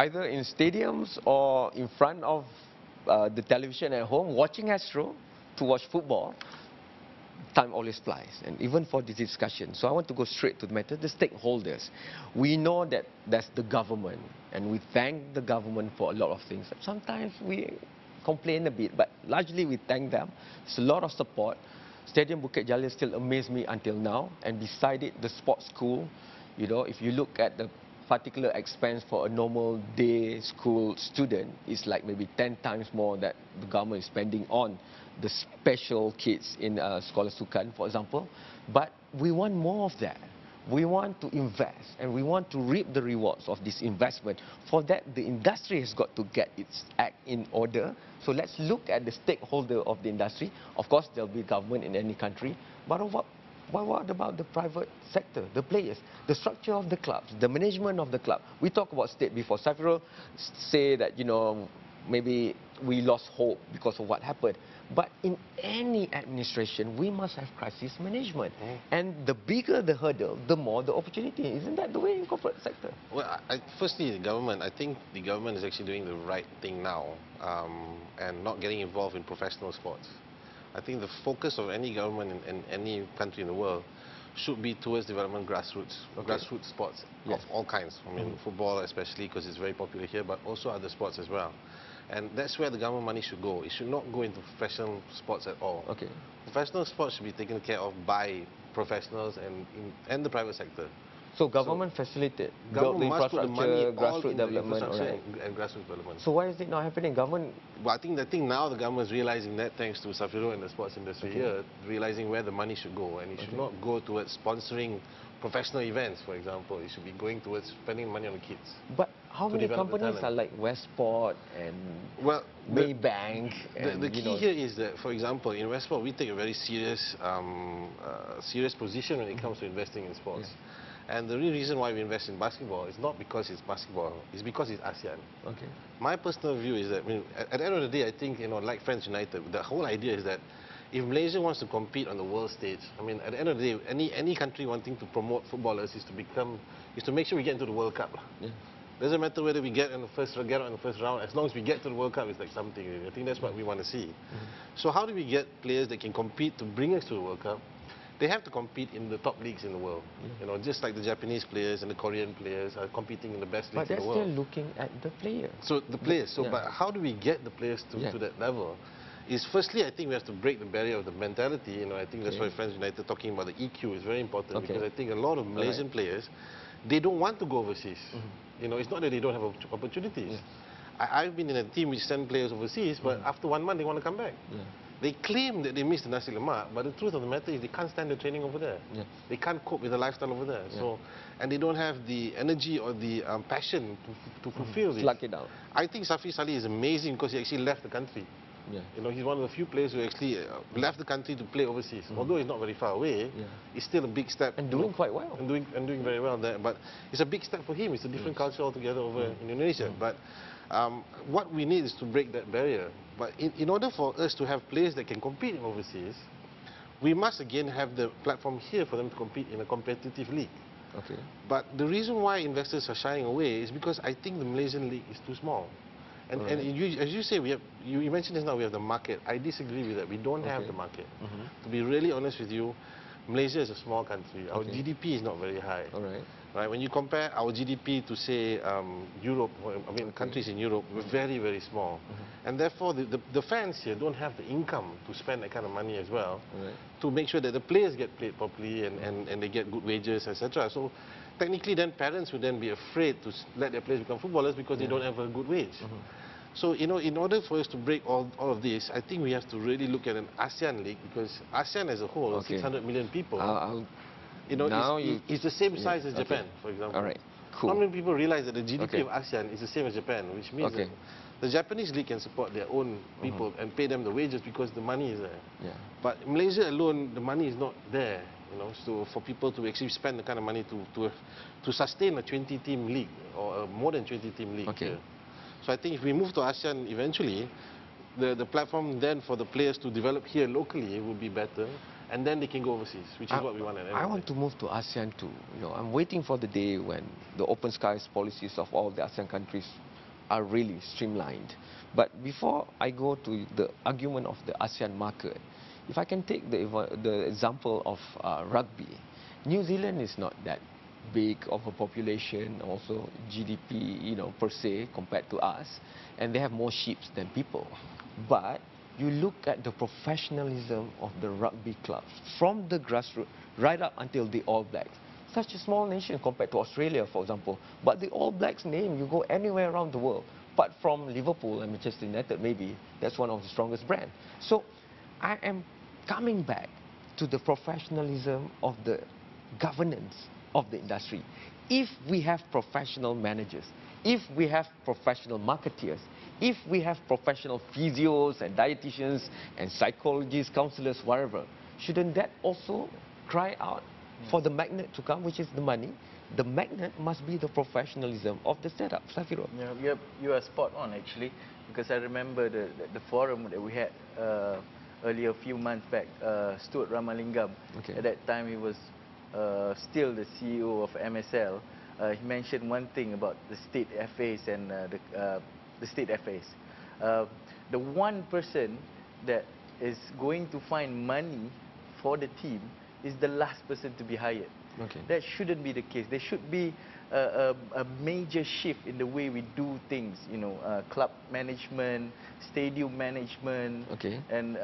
either in stadiums or in front of the television at home, watching Astro to watch football, time always flies, and even for this discussion. So I want to go straight to the matter, the stakeholders. We know that that's the government, and we thank the government for a lot of things. Sometimes we complain a bit, but largely we thank them. There's a lot of support. Stadium Bukit Jalil still amazes me until now, and beside it, the sports school. You know, if you look at the particular expense for a normal day school student, it's like maybe 10 times more that the government is spending on the special kids in Sekolah Sukan, for example. But we want more of that. We want to invest, and we want to reap the rewards of this investment. For that, the industry has got to get its act in order. So let's look at the stakeholder of the industry. Of course, there'll be government in any country, but what about the private sector, the players, the structure of the clubs, the management of the club? We talked about state before. Safirul say that, you know, maybe we lost hope because of what happened. But in any administration, we must have crisis management. And the bigger the hurdle, the more the opportunity. Isn't that the way in corporate sector? Well, firstly, the government, I think the government is actually doing the right thing now and not getting involved in professional sports. I think the focus of any government in any country in the world should be towards development grassroots sports of all kinds. I mean, football especially because it's very popular here, but also other sports as well. And that's where the government money should go. It should not go into professional sports at all. Professional sports should be taken care of by professionals and the private sector. So government facilitate, build the infrastructure, grassroots development, and grassroots development. So why is it not happening? Government. Well, I think now the government is realizing that, thanks to Safirul and the sports industry here, realizing where the money should go, and it should not go towards sponsoring professional events, for example. It should be going towards spending money on the kids. But how many companies are like Westport and Maybank? The key here is that, for example, in Westport, we take a very serious position when it comes to investing in sports. And the real reason why we invest in basketball is not because it's basketball, it's because it's ASEAN. My personal view is that, I mean, at the end of the day, I think, you know, like Frenz United, the whole idea is that if Malaysia wants to compete on the world stage, I mean, at the end of the day, any country wanting to promote footballers is to make sure we get into the World Cup. Doesn't matter whether we get on the first round, as long as we get to the World Cup, it's like something. I think that's what we want to see. So how do we get players that can compete to bring us to the World Cup? They have to compete in the top leagues in the world. You know, just like the Japanese players and the Korean players are competing in the best leagues in the world. But they're still looking at the players. So the players. But how do we get the players to that level? Is firstly, I think we have to break the barrier of the mentality. You know, I think that's why Frenz United talking about the EQ is very important, because I think a lot of Malaysian players, they don't want to go overseas. You know, it's not that they don't have opportunities. I've been in a team which sent players overseas, but after 1 month they want to come back. They claim that they miss the nasi lemak, but the truth of the matter is they can't stand the training over there. They can't cope with the lifestyle over there. So, and they don't have the energy or the passion to fulfill this. Slug it out. I think Safir Salih is amazing because he actually left the country. You know, he's one of the few players who actually left the country to play overseas. Although he's not very far away, it's still a big step. And doing quite well. And doing very well there. But it's a big step for him. It's a different culture altogether over in Indonesia. But what we need is to break that barrier. But in order for us to have players that can compete in overseas, we must again have the platform here for them to compete in a competitive league. But the reason why investors are shying away is because I think the Malaysian league is too small. And as you say, you mentioned just now, we have the market. I disagree with that. We don't have the market. To be really honest with you, Malaysia is a small country. Our GDP is not very high. Right? When you compare our GDP to, say, Europe, I mean, countries in Europe, we're very, very small. And therefore, the fans here don't have the income to spend that kind of money as well to make sure that the players get paid properly and they get good wages, etc. So technically, then parents would then be afraid to let their players become footballers because they don't have a good wage. So, you know, in order for us to break all of this, I think we have to really look at an ASEAN league, because ASEAN as a whole, 600 million people, you know, it's the same size as Japan, for example. Not many people realize that the GDP of ASEAN is the same as Japan, which means that the Japanese league can support their own people and pay them the wages because the money is there. But in Malaysia alone, the money is not there. You know, so for people to actually spend the kind of money to sustain a 20-team league or a more than 20-team league here. So I think if we move to ASEAN eventually, the platform then for the players to develop here locally will be better, and then they can go overseas, which is what we want. I want to move to ASEAN too. You know, I'm waiting for the day when the open skies policies of all the ASEAN countries are really streamlined. But before I go to the argument of the ASEAN market, if I can take the example of rugby, New Zealand is not that big of a population, also GDP, per se, compared to us, and they have more sheep than people. But you look at the professionalism of the rugby clubs, from the grassroots right up until the All Blacks. Such a small nation compared to Australia, for example. But the All Blacks name, you go anywhere around the world, apart from Liverpool and Manchester United, maybe, that's one of the strongest brands. So I am coming back to the professionalism of the governance of the industry. If we have professional managers, if we have professional marketeers, if we have professional physios and dietitians and psychologists, counselors, whatever, shouldn't that also cry out for the magnet to come, which is the money? The magnet must be the professionalism of the setup. Safirul. Yeah, you are spot on actually, because I remember the forum that we had earlier a few months back. Stuart Ramalingam, at that time he was still the CEO of MSL. He mentioned one thing about the state FAs and the state FAs. The one person that is going to find money for the team is the last person to be hired. That shouldn't be the case. There should be a major shift in the way we do things, club management, stadium management, and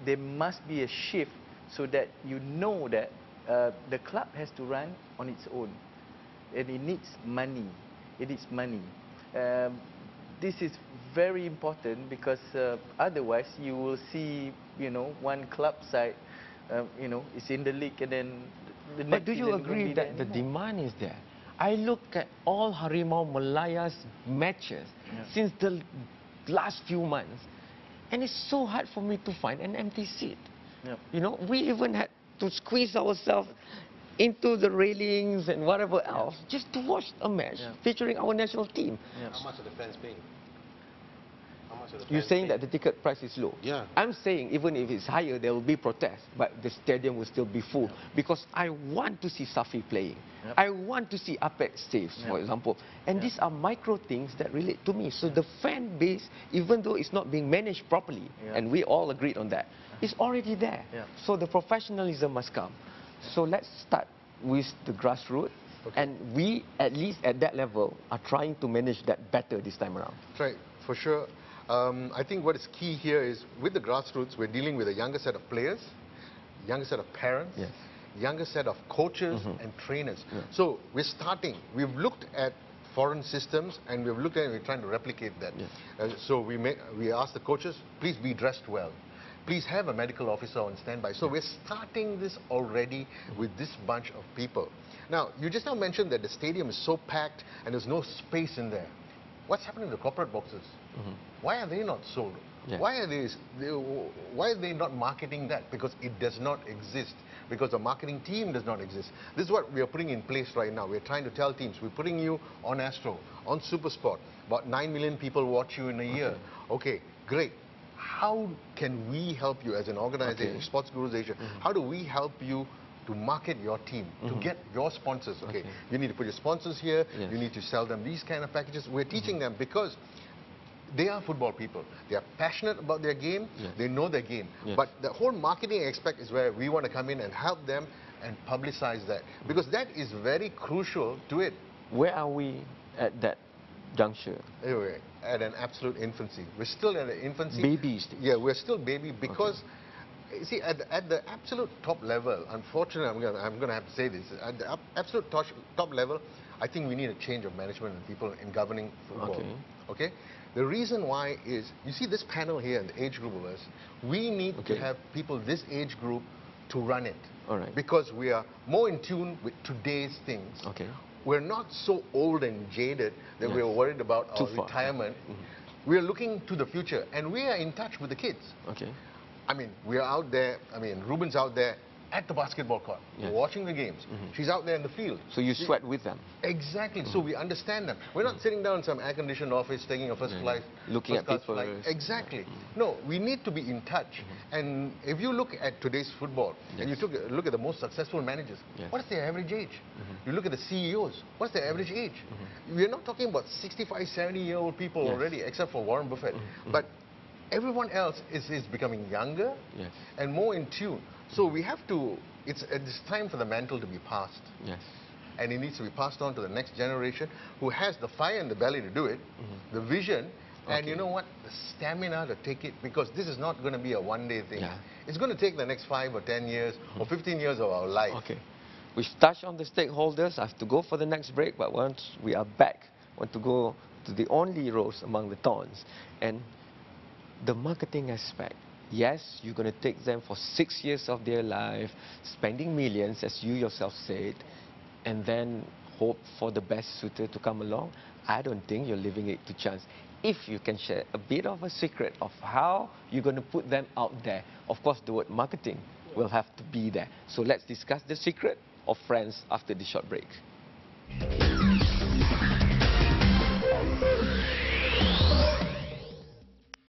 there must be a shift so that you know that the club has to run on its own, and it needs money. It needs money. This is very important because otherwise you will see, one club side, is in the league, and then the next. But do you agree that the demand is there? I look at all Harimau Malaya's matches since the last few months, and it's so hard for me to find an empty seat. We even had to squeeze ourselves into the railings and whatever else just to watch a match featuring our national team. How much are the fans paying? You're saying that the ticket price is low. Yeah. I'm saying even if it's higher, there will be protests, but the stadium will still be full because I want to see Safi playing. I want to see Apet saves, for example. And these are micro things that relate to me. So the fan base, even though it's not being managed properly, and we all agreed on that, it's already there. So the professionalism must come. So let's start with the grassroots. And we, at least at that level, are trying to manage that better this time around. Right, for sure. I think what is key here is with the grassroots, we're dealing with a younger set of players, younger set of parents, younger set of coaches and trainers. So we're starting. We've looked at foreign systems and we've looked at it and we're trying to replicate that. So we ask the coaches, please be dressed well. Please have a medical officer on standby. So we're starting this already with this bunch of people. Now, you just now mentioned that the stadium is so packed and there's no space in there. What's happening to the corporate boxes? Why are they not sold? Why are they not marketing that? Because it does not exist. Because the marketing team does not exist. This is what we are putting in place right now. We're trying to tell teams, we're putting you on Astro, on SuperSport. About 9 million people watch you in a year. Okay, great. How can we help you as an organization, Sportsguru Asia? How do we help you to market your team, to get your sponsors? You need to put your sponsors here, you need to sell them these kind of packages. We're teaching them because they are football people. They are passionate about their game, they know their game. But the whole marketing aspect is where we want to come in and help them and publicize that. Because that is very crucial to it. Where are we at that juncture? Anyway, at an absolute infancy. We're still at an infancy. Baby stage. Yeah, we're still baby because you see, at the absolute top level, unfortunately, I'm going to have to say this, at the absolute top level, I think we need a change of management and people in governing football. Okay? The reason why is, you see this panel here, the age group of us, we need to have people this age group to run it. Because we are more in tune with today's things. We're not so old and jaded that we're worried about our retirement. We're looking to the future and we are in touch with the kids. I mean, we are out there, I mean, Ruben's out there at the basketball court, Yes. watching the games. She's out there in the field. So you sweat with them. Exactly. So we understand them. We're not sitting down in some air-conditioned office, taking a first flight, Looking first at class flight. papers. Exactly. No, we need to be in touch. And if you look at today's football, and you look at the most successful managers, what is their average age? You look at the CEOs, what's their average age? We're not talking about 65, 70-year-old people already, except for Warren Buffett. But everyone else is becoming younger and more in tune. So we have to, it's time for the mantle to be passed. Yes. And it needs to be passed on to the next generation who has the fire and the belly to do it, the vision, and you know what, the stamina to take it, because this is not going to be a one-day thing. It's going to take the next 5 or 10 years or 15 years of our life. Okay. We've touched on the stakeholders. I have to go for the next break, but once we are back, I want to go to the only rose among the thorns. And the marketing aspect. Yes, you're going to take them for 6 years of their life, spending millions, as you yourself said, and then hope for the best suitor to come along. I don't think you're leaving it to chance. If you can share a bit of a secret of how you're going to put them out there. Of course, the word marketing will have to be there. So let's discuss the secret of Frenz after this short break.